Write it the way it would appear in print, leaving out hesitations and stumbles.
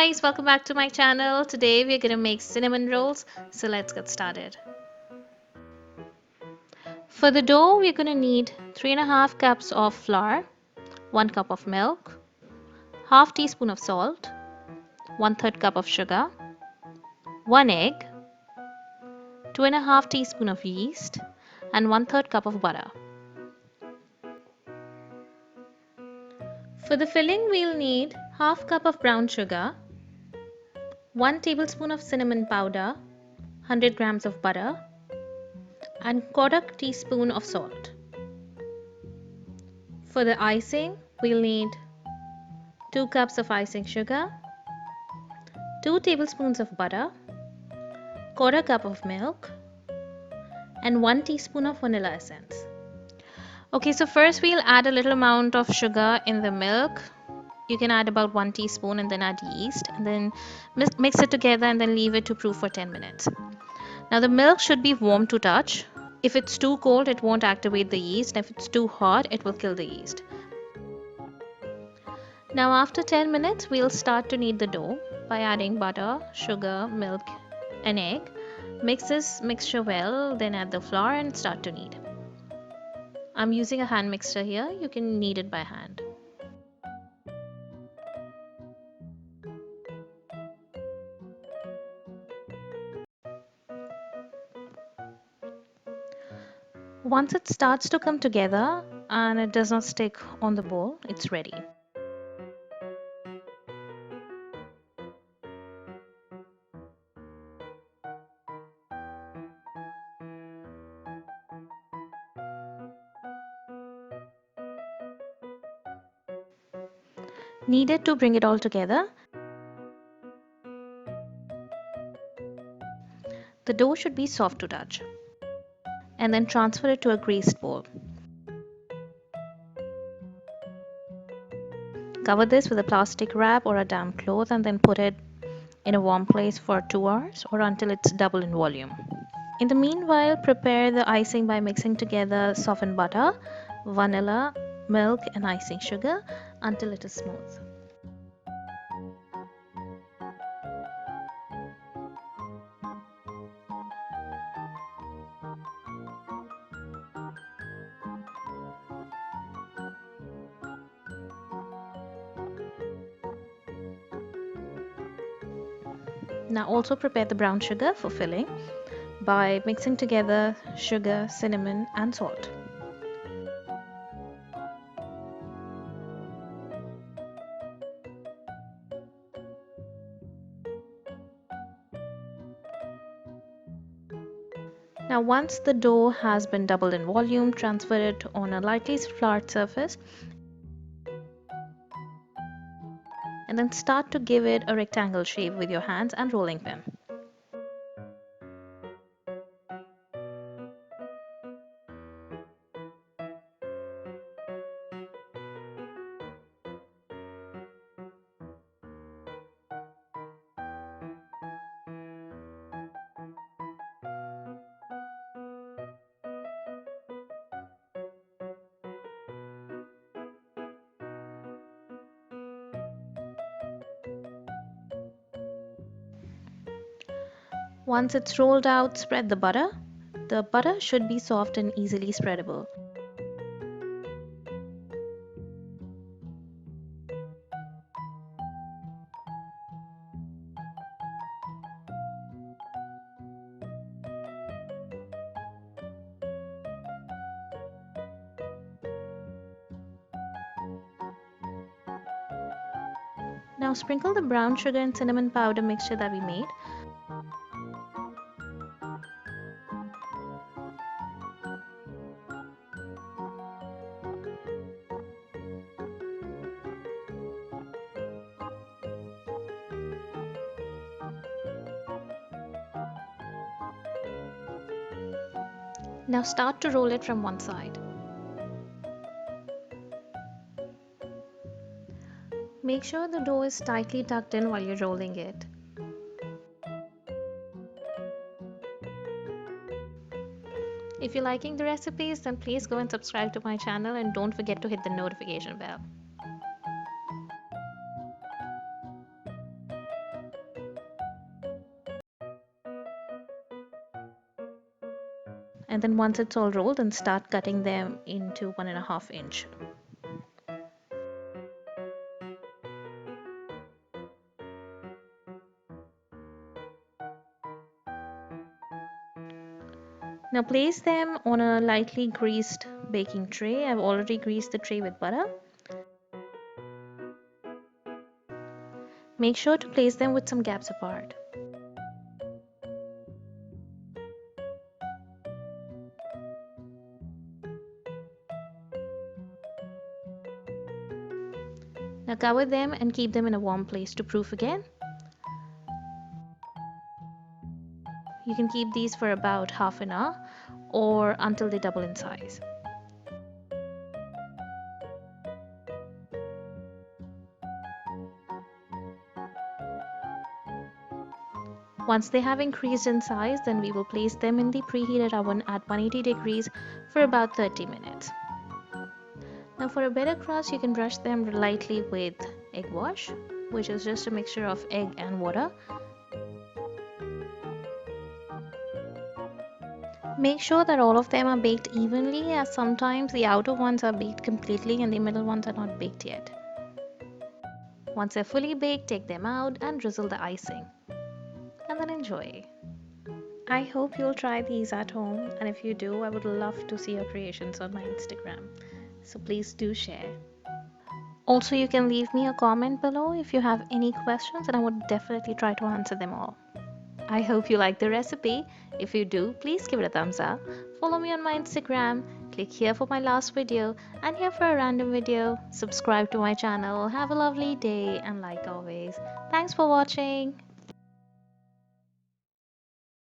guys, welcome back to my channel. Today we're gonna make cinnamon rolls, so let's get started. For the dough, we're gonna need 3.5 cups of flour, 1 cup of milk, half teaspoon of salt, 1/3 cup of sugar, 1 egg, 2.5 teaspoon of yeast, and 1/3 cup of butter. For the filling, we'll need half cup of brown sugar, 1 tablespoon of cinnamon powder, 100 grams of butter, and 1/4 teaspoon of salt. For the icing, we'll need 2 cups of icing sugar, 2 tablespoons of butter, 1/4 cup of milk, and 1 teaspoon of vanilla essence. Okay, so first we'll add a little amount of sugar in the milk. You can add about 1 teaspoon and then add yeast and then mix it together and then leave it to brew for 10 minutes. Now the milk should be warm to touch. If it's too cold, it won't activate the yeast. If it's too hot, it will kill the yeast. Now after 10 minutes, we'll start to knead the dough by adding butter, sugar, milk and egg. Mix this mixture well, then add the flour and start to knead. I'm using a hand mixer here. You can knead it by hand. Once it starts to come together and it does not stick on the bowl, it's ready. Knead it to bring it all together. The dough should be soft to touch. And then transfer it to a greased bowl. Cover this with a plastic wrap or a damp cloth and then put it in a warm place for 2 hours or until it's double in volume. In the meanwhile, prepare the icing by mixing together softened butter, vanilla, milk and icing sugar until it is smooth. Now also prepare the brown sugar for filling by mixing together sugar, cinnamon and salt. Now once the dough has been doubled in volume, transfer it on a lightly floured surface and then start to give it a rectangle shape with your hands and rolling pin. Once it's rolled out, spread the butter. The butter should be soft and easily spreadable. Now sprinkle the brown sugar and cinnamon powder mixture that we made. Now start to roll it from one side. Make sure the dough is tightly tucked in while you're rolling it. If you're liking the recipes, then please go and subscribe to my channel and don't forget to hit the notification bell. And then once it's all rolled, then start cutting them into 1.5 inch. Now place them on a lightly greased baking tray. I've already greased the tray with butter. Make sure to place them with some gaps apart. Now cover them and keep them in a warm place to proof again. You can keep these for about half an hour or until they double in size. Once they have increased in size, then we will place them in the preheated oven at 180 degrees for about 30 minutes. Now for a better crust, you can brush them lightly with egg wash, which is just a mixture of egg and water. Make sure that all of them are baked evenly, as sometimes the outer ones are baked completely and the middle ones are not baked yet. Once they're fully baked, take them out and drizzle the icing. And then enjoy. I hope you'll try these at home, and if you do, I would love to see your creations on my Instagram. So please do share. Also, you can leave me a comment below if you have any questions, and I would definitely try to answer them all. I hope you like the recipe. If you do, please give it a thumbs up. Follow me on my Instagram. Click here for my last video and here for a random video. Subscribe to my channel. Have a lovely day, and like always, thanks for watching.